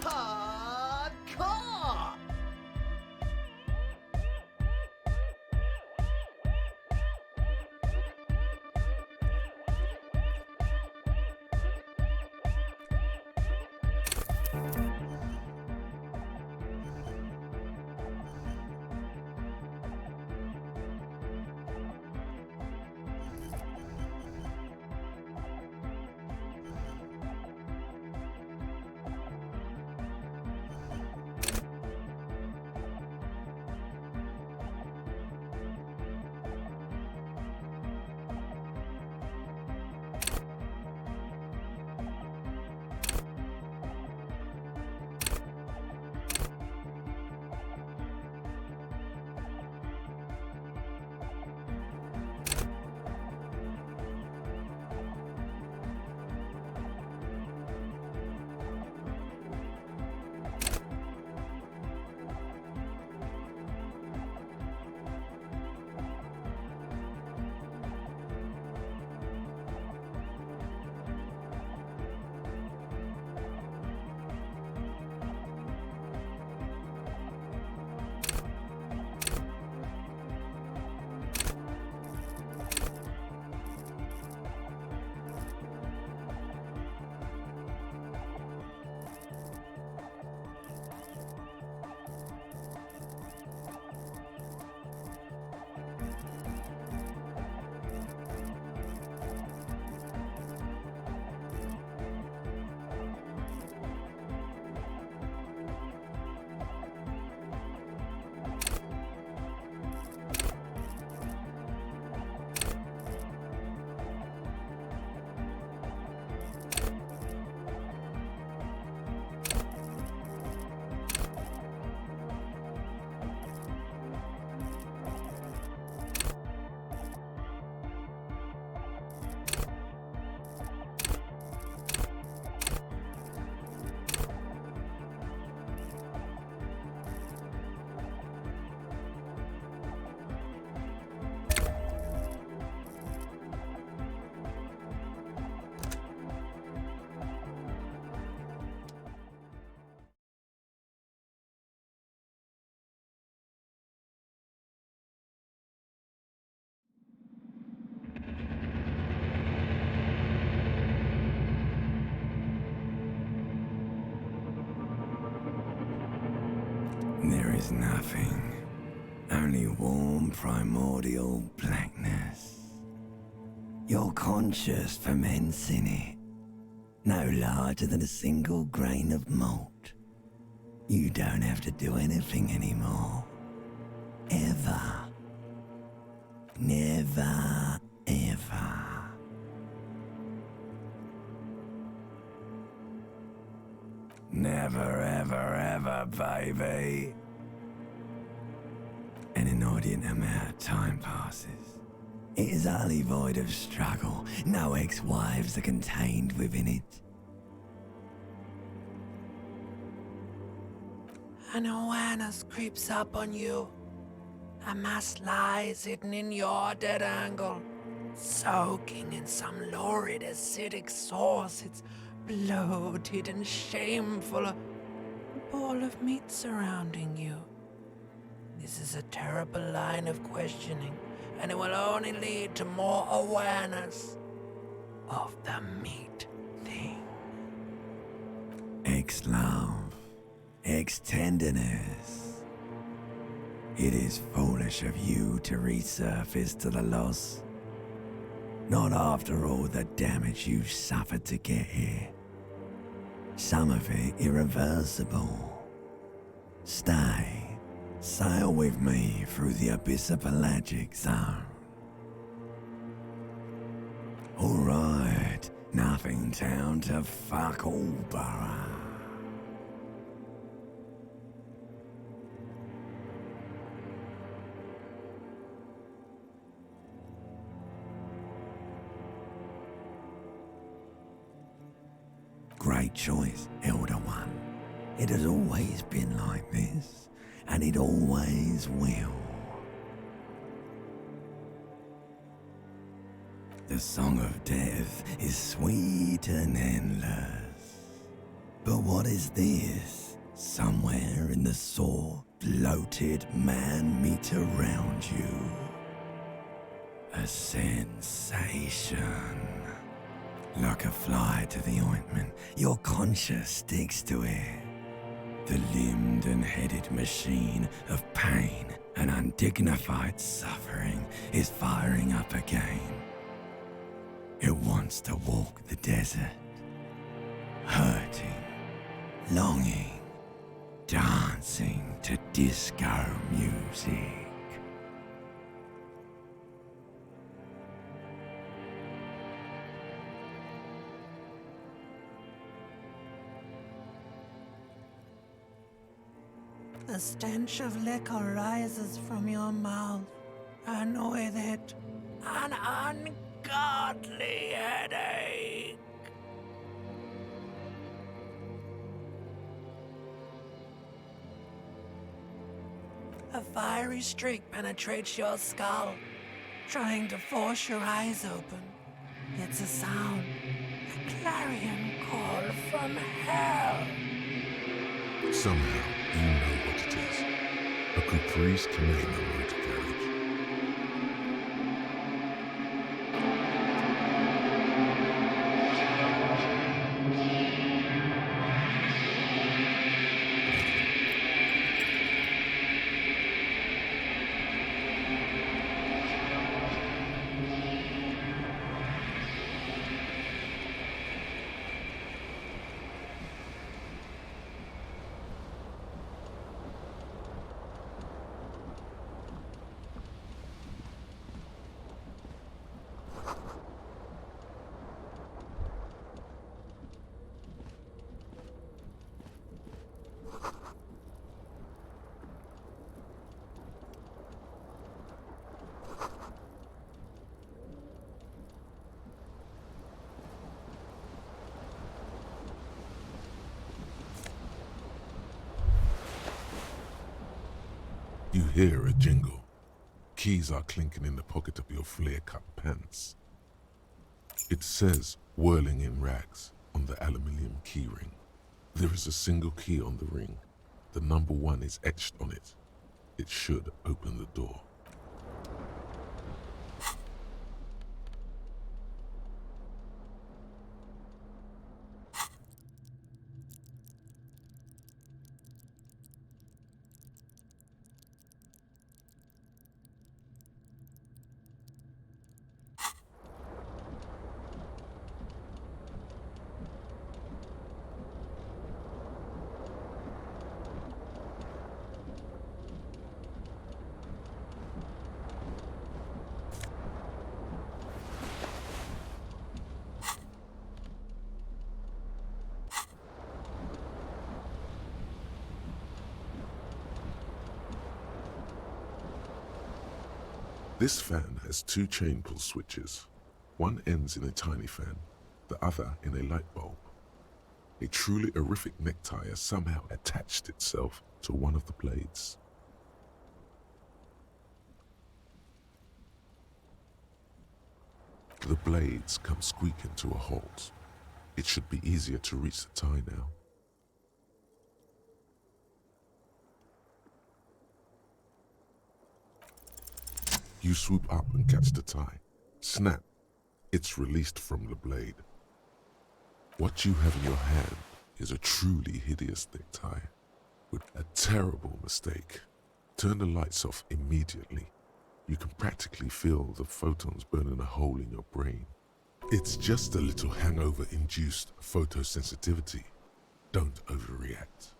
Hardcore! There is nothing, only warm primordial blackness. Your conscious ferments in it, no larger than a single grain of malt. You don't have to do anything anymore. Ever. Never, ever. Never, ever, ever, baby. An inordinate amount of time passes. It is utterly void of struggle. No ex-wives are contained within it. An awareness creeps up on you. A mass lies hidden in your dead angle, soaking in some lurid acidic source. It's bloated and shameful, a ball of meat surrounding you. This is a terrible line of questioning, and it will only lead to more awareness of the meat thing. Ex-love, ex-tenderness. It is foolish of you to resurface to the loss. Not after all the damage you've suffered to get here. Some of it irreversible. Stay. Sail with me through the abyssopelagic zone. Alright, nothing town to fuck all borough. right choice, Elder One. It has always been like this, and it always will. The song of death is sweet and endless. But what is this? Somewhere in the sore, bloated man meet around you. A sensation. Like a fly to the ointment, your conscience sticks to it. The limbed and headed machine of pain and undignified suffering is firing up again. It wants to walk the desert, hurting, longing, dancing to disco music. The stench of liquor rises from your mouth, and with it, an ungodly headache. A fiery streak penetrates your skull, trying to force your eyes open. It's a sound, a clarion call from hell. Somehow, you know what it is. A Caprice Canadian motor carriage. You hear a jingle. Keys are clinking in the pocket of your flare-cut pants. It says, whirling in rags, on the aluminium key ring. There is a single key on the ring. The number 1 is etched on it. It should open the door. This fan has 2 chain pull switches. One ends in a tiny fan, the other in a light bulb. A truly horrific necktie has somehow attached itself to one of the blades. The blades come squeaking to a halt. It should be easier to reach the tie now. You swoop up and catch the tie. Snap! It's released from the blade. What you have in your hand is a truly hideous necktie. With a terrible mistake. Turn the lights off immediately. You can practically feel the photons burning a hole in your brain. It's just a little hangover-induced photosensitivity. Don't overreact.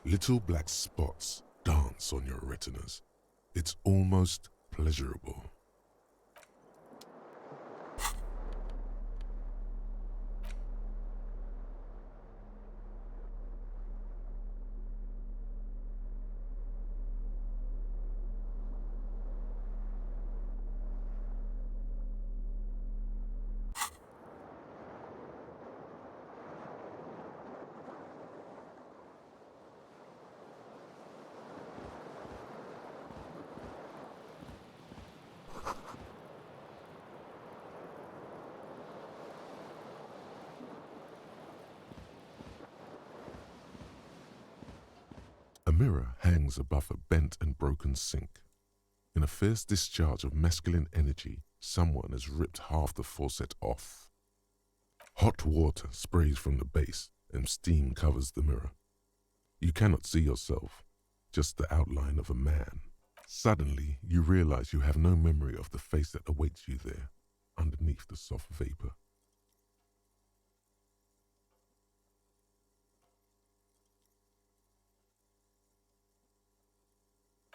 Little black spots dance on your retinas. It's almost pleasurable. mirror hangs above a bent and broken sink. In a fierce discharge of masculine energy, someone has ripped half the faucet off. Hot water sprays from the base and steam covers the mirror. You cannot see yourself, just the outline of a man. Suddenly, you realize you have no memory of the face that awaits you there, underneath the soft vapor.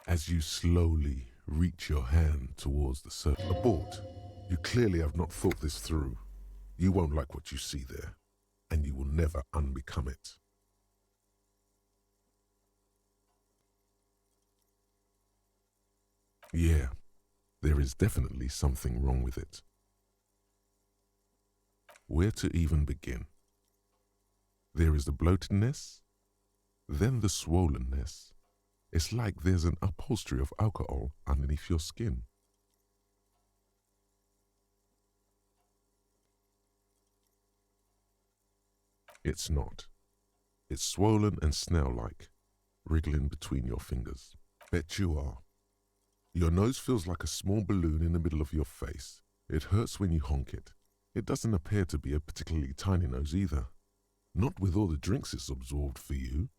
As you slowly reach your hand towards the circle. Abort. You clearly have not thought this through. You won't like what you see there, and you will never unbecome it. Yeah, there is definitely something wrong with it. Where to even begin? There is the bloatedness, then the swollenness. It's like there's an upholstery of alcohol underneath your skin. It's not. It's swollen and snail-like, wriggling between your fingers. Bet you are. Your nose feels like a small balloon in the middle of your face. It hurts when you honk it. It doesn't appear to be a particularly tiny nose either. Not with all the drinks it's absorbed for you.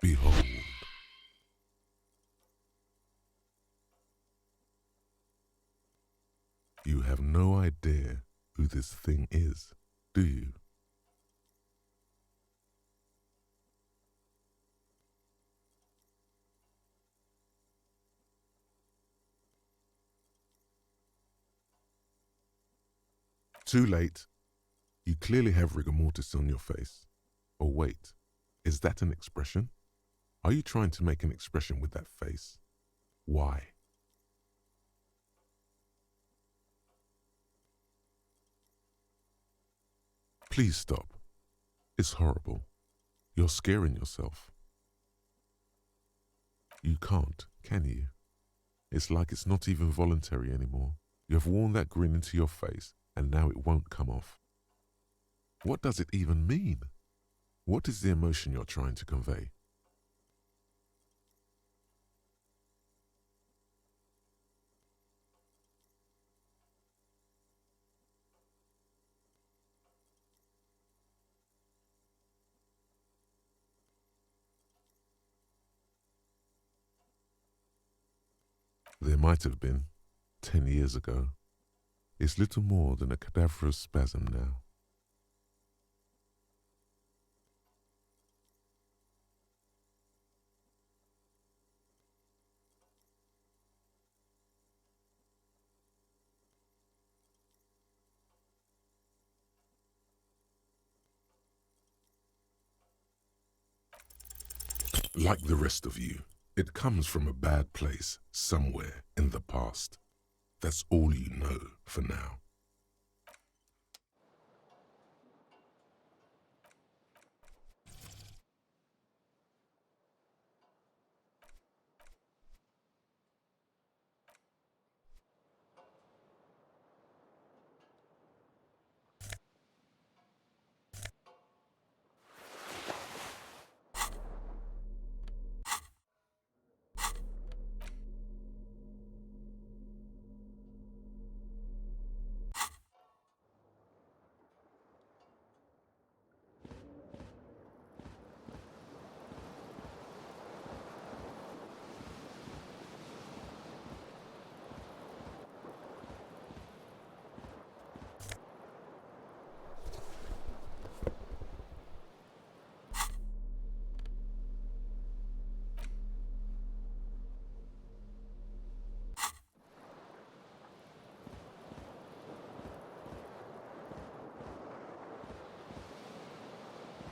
Behold. You have no idea who this thing is, do you? Too late. You clearly have rigor mortis on your face. Or wait, is that an expression? Are you trying to make an expression with that face? Why? Please stop. It's horrible. You're scaring yourself. You can't, can you? It's like it's not even voluntary anymore. You have worn that grin into your face, and now it won't come off. What does it even mean? What is the emotion you're trying to convey? There might have been, 10 years ago. It's little more than a cadaverous spasm now. Like the rest of you, it comes from a bad place somewhere in the past. That's all you know for now.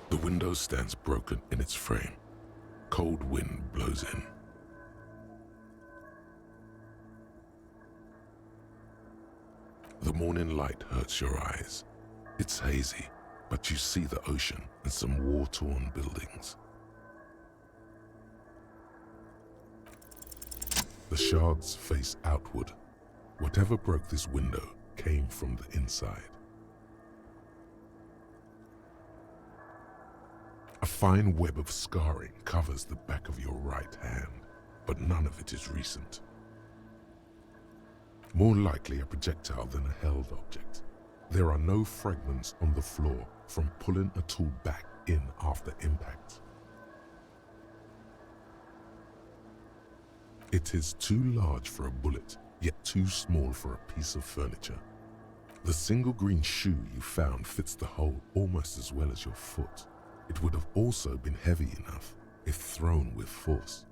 The window stands broken in its frame. Cold wind blows in. The morning light hurts your eyes. It's hazy, but you see the ocean and some war-torn buildings. The shards face outward. Whatever broke this window came from the inside. A fine web of scarring covers the back of your right hand, but none of it is recent. More likely a projectile than a held object. There are no fragments on the floor from pulling a tool back in after impact. It is too large for a bullet, yet too small for a piece of furniture. The single green shoe you found fits the hole almost as well as your foot. It would have also been heavy enough if thrown with force.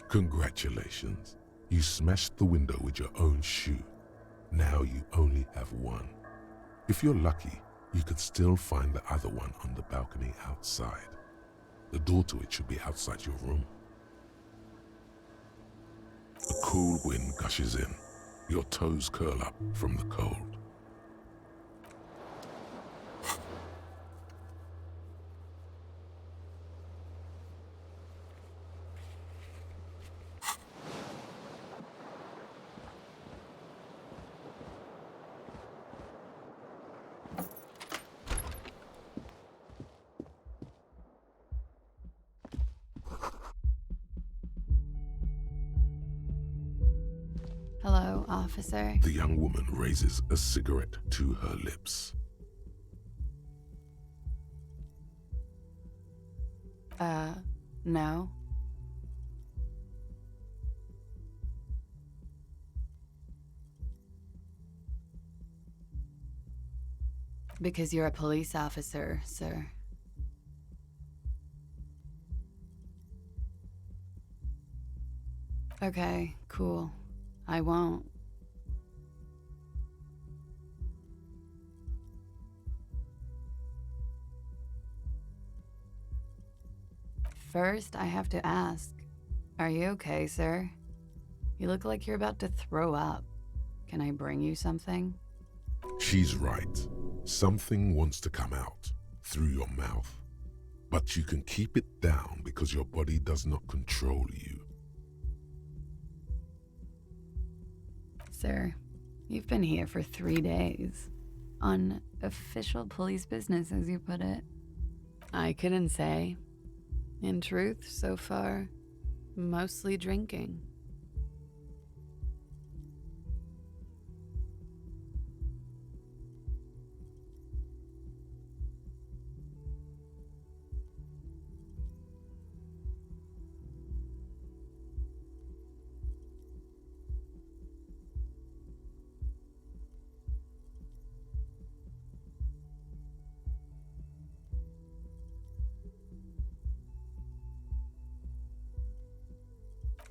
Congratulations, you smashed the window with your own shoe. Now you only have one. If you're lucky, you could still find the other one on the balcony outside. The door to it should be outside your room. A cool wind gushes in. Your toes curl up from the cold. Hello, officer. The young woman raises a cigarette to her lips. No. Because you're a police officer, sir. Okay, cool. I won't. First, I have to ask, are you okay, sir? You look like you're about to throw up. Can I bring you something? She's right. Something wants to come out through your mouth. But you can keep it down because your body does not control you. Sir, you've been here for 3 days. On official police business, as you put it. I couldn't say. In truth, so far, mostly drinking.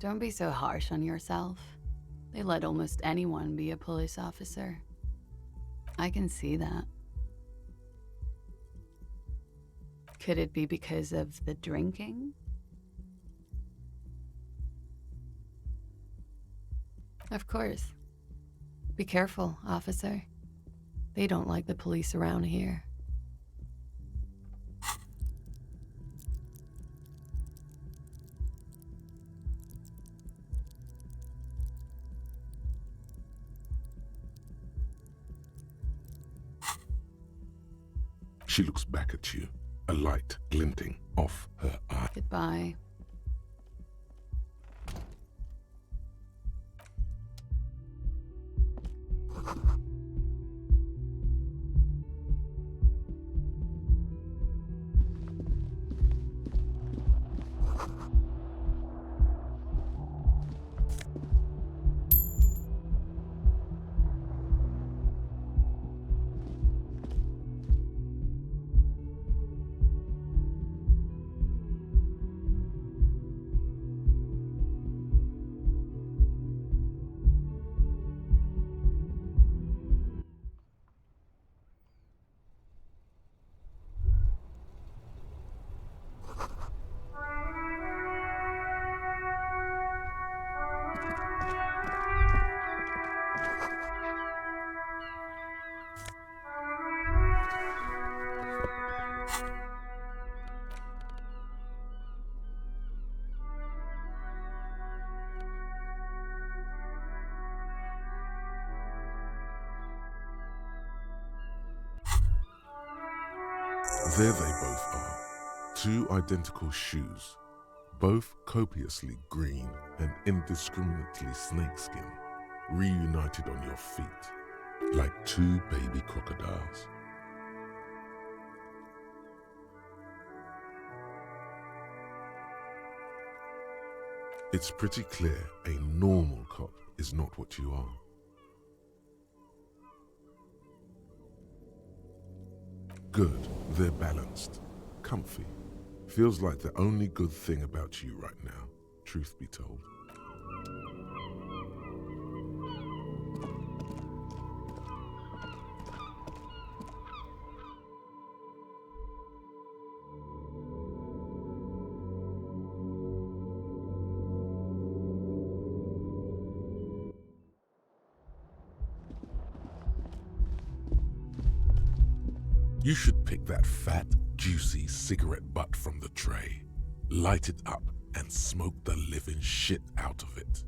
Don't be so harsh on yourself. They let almost anyone be a police officer. I can see that. Could it be because of the drinking? Of course. Be careful, officer. They don't like the police around here. She looks back at you, a light glinting off her eye. Goodbye. There they both are, two identical shoes, both copiously green and indiscriminately snakeskin, reunited on your feet, like two baby crocodiles. It's pretty clear a normal cop is not what you are. Good, they're balanced, comfy. Feels like the only good thing about you right now, truth be told. You should pick that fat, juicy cigarette butt from the tray, light it up, and smoke the living shit out of it.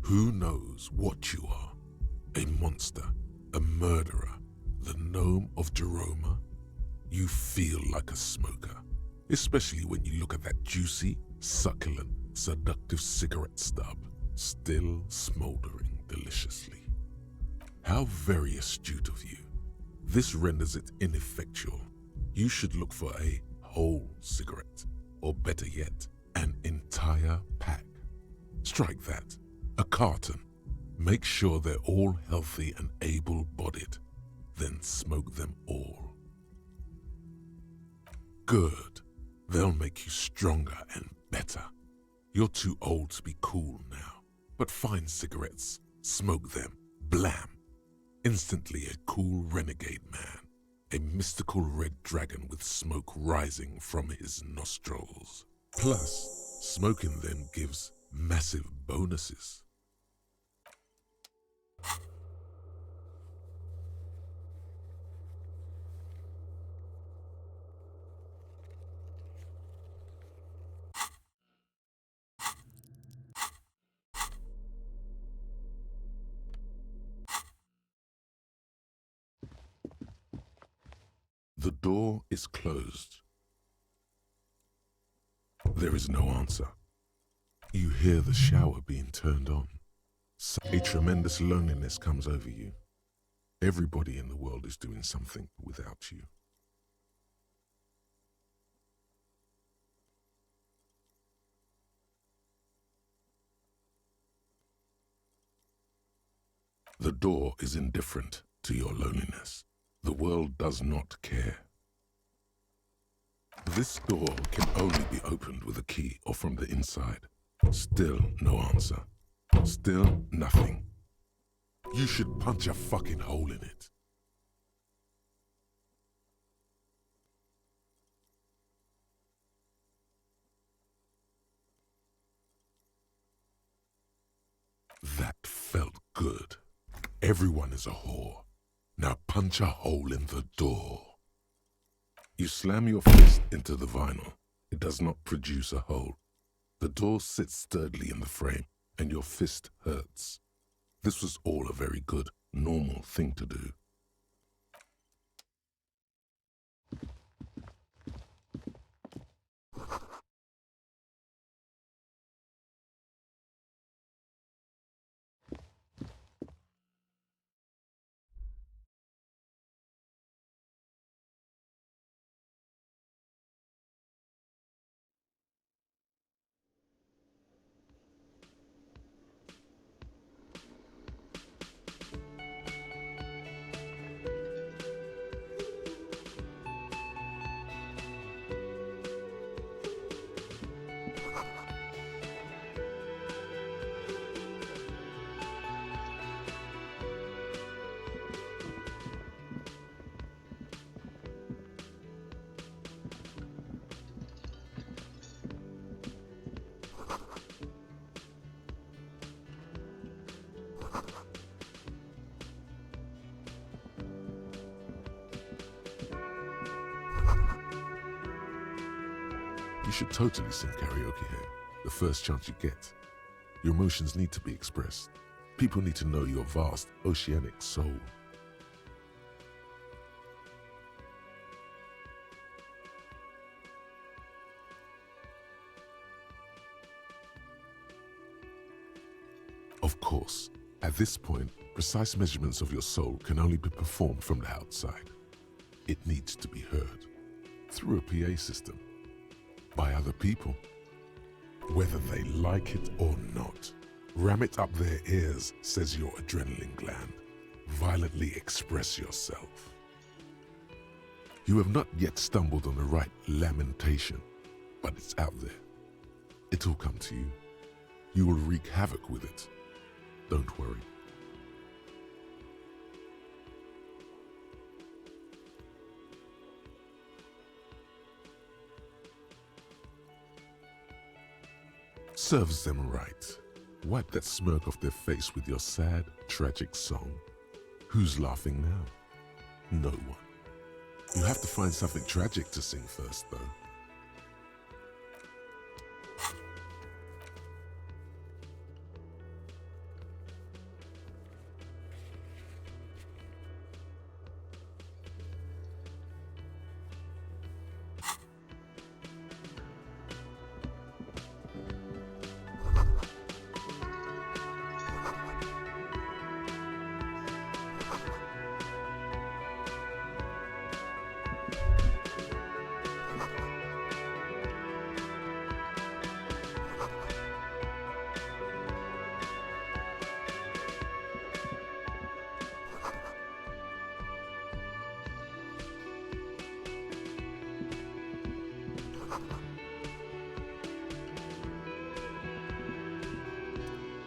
Who knows what you are? A monster, a murderer, the gnome of Jeroma? You feel like a smoker, especially when you look at that juicy, succulent, seductive cigarette stub, still smoldering deliciously. How very astute of you. This renders it ineffectual. You should look for a whole cigarette, or better yet, an entire pack. Strike that, a carton. Make sure they're all healthy and able-bodied, then smoke them all. Good. They'll make you stronger and better. You're too old to be cool now, but find cigarettes, smoke them, blam. Instantly a cool renegade man, a mystical red dragon with smoke rising from his nostrils. Plus, smoking them gives massive bonuses. The door is closed. There is no answer. You hear the shower being turned on. A tremendous loneliness comes over you. Everybody in the world is doing something without you. The door is indifferent to your loneliness. The world does not care. This door can only be opened with a key or from the inside. Still no answer. Still nothing. You should punch a fucking hole in it. That felt good. Everyone is a whore. Now punch a hole in the door. You slam your fist into the vinyl. It does not produce a hole. The door sits sturdily in the frame, and your fist hurts. This was all a very good, normal thing to do. You should totally sing karaoke here, the first chance you get. Your emotions need to be expressed. People need to know your vast, oceanic soul. course, at this point, precise measurements of your soul can only be performed from the outside. It needs to be heard through a PA system by other people, whether they like it or not. Ram it up their ears, says your adrenaline gland. Violently express yourself. You have not yet stumbled on the right lamentation, but it's out there. It'll come to you. You will wreak havoc with it. Don't worry. Serves them right. Wipe that smirk off their face with your sad, tragic song. Who's laughing now? No one. You have to find something tragic to sing first, though.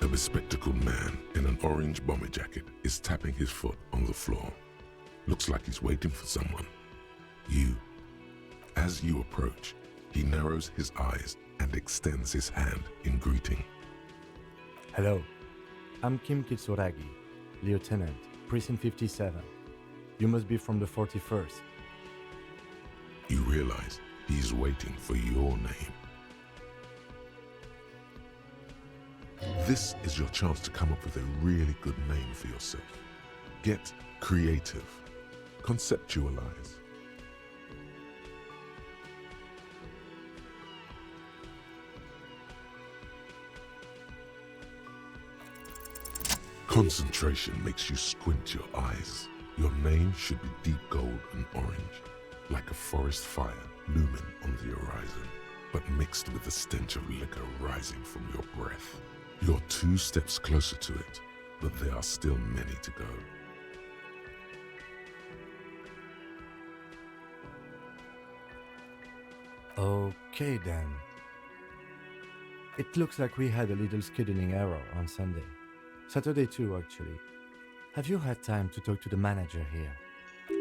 A bespectacled man in an orange bomber jacket is tapping his foot on the floor. Looks like he's waiting for someone. You. As you approach, he narrows his eyes and extends his hand in greeting. Hello, I'm Kim Kitsuragi, Lieutenant, Precinct 57. You must be from the 41st. You realize he's waiting for your name. This is your chance to come up with a really good name for yourself. Get creative. Conceptualize. Concentration makes you squint your eyes. Your name should be deep gold and orange, like a forest fire looming on the horizon, but mixed with the stench of liquor rising from your breath. You're 2 steps closer to it, but there are still many to go. Okay then. It looks like we had a little scheduling error on Sunday. Saturday too, actually. Have you had time to talk to the manager here?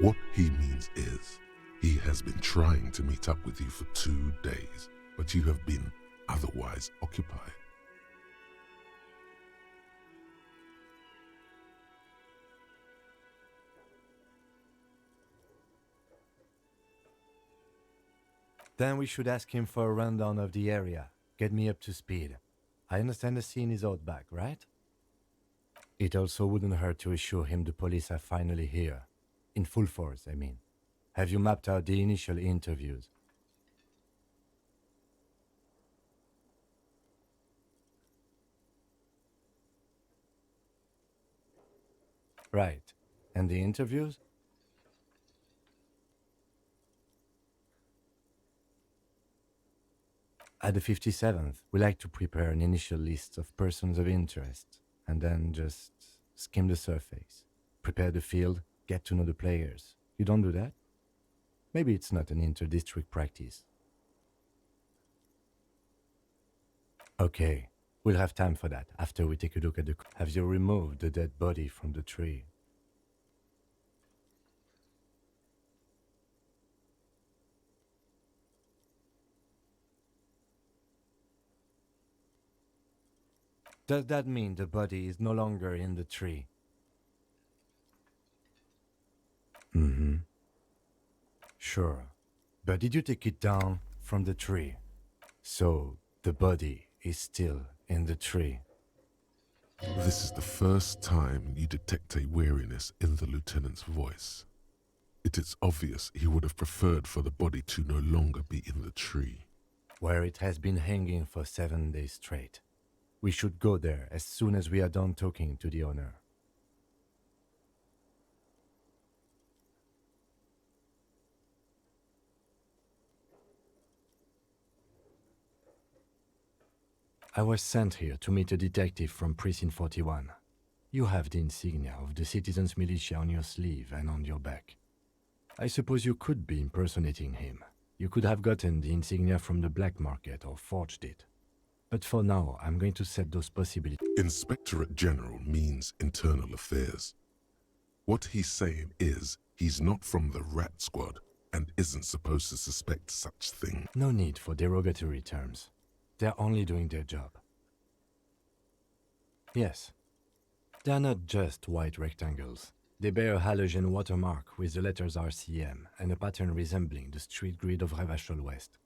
What he means is, he has been trying to meet up with you for 2 days, but you have been otherwise occupied. Then we should ask him for a rundown of the area. Get me up to speed. I understand the scene is out back, right? It also wouldn't hurt to assure him the police are finally here. In full force, I mean. Have you mapped out the initial interviews? Right. And the interviews? At the 57th, we like to prepare an initial list of persons of interest, and then just skim the surface. Prepare the field, get to know the players. You don't do that? Maybe it's not an inter-district practice. Okay, we'll have time for that after we take a look at the... Have you removed the dead body from the tree? Does that mean the body is no longer in the tree? Mm-hmm. Sure. But did you take it down from the tree? So the body is still in the tree. This is the first time you detect a weariness in the lieutenant's voice. It is obvious he would have preferred for the body to no longer be in the tree. Where it has been hanging for 7 days straight. We should go there as soon as we are done talking to the owner. I was sent here to meet a detective from Precinct 41. You have the insignia of the citizens' militia on your sleeve and on your back. I suppose you could be impersonating him. You could have gotten the insignia from the black market or forged it. But for now, I'm going to set those possibilities. Inspectorate General means internal affairs. What he's saying is he's not from the rat squad and isn't supposed to suspect such thing. No need for derogatory terms. They're only doing their job. Yes. They're not just white rectangles. They bear a halogen watermark with the letters RCM and a pattern resembling the street grid of Revachol West.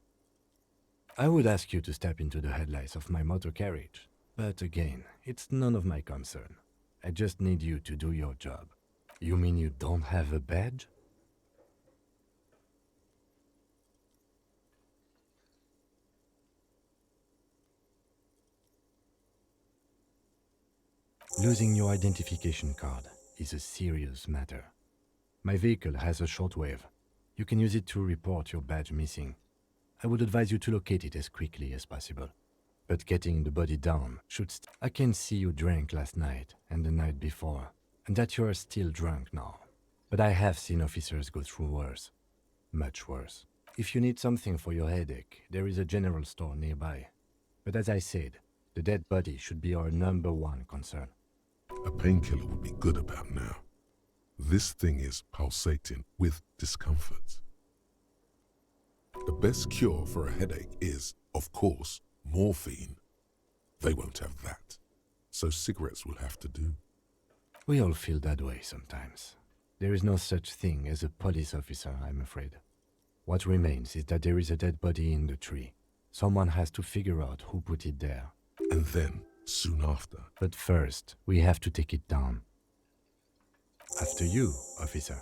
I would ask you to step into the headlights of my motor carriage, but again, it's none of my concern. I just need you to do your job. You mean you don't have a badge? Losing your identification card is a serious matter. My vehicle has a shortwave. You can use it to report your badge missing. I would advise you to locate it as quickly as possible. But getting the body down should I can see you drank last night and the night before, and that you are still drunk now. But I have seen officers go through worse. Much worse. If you need something for your headache, there is a general store nearby. But as I said, the dead body should be our #1 concern. A painkiller would be good about now. This thing is pulsating with discomfort. The best cure for a headache is, of course, morphine. They won't have that, so cigarettes will have to do. We all feel that way sometimes. There is no such thing as a police officer, I'm afraid. What remains is that there is a dead body in the tree. Someone has to figure out who put it there. And then, soon after, But first, we have to take it down. After you, officer.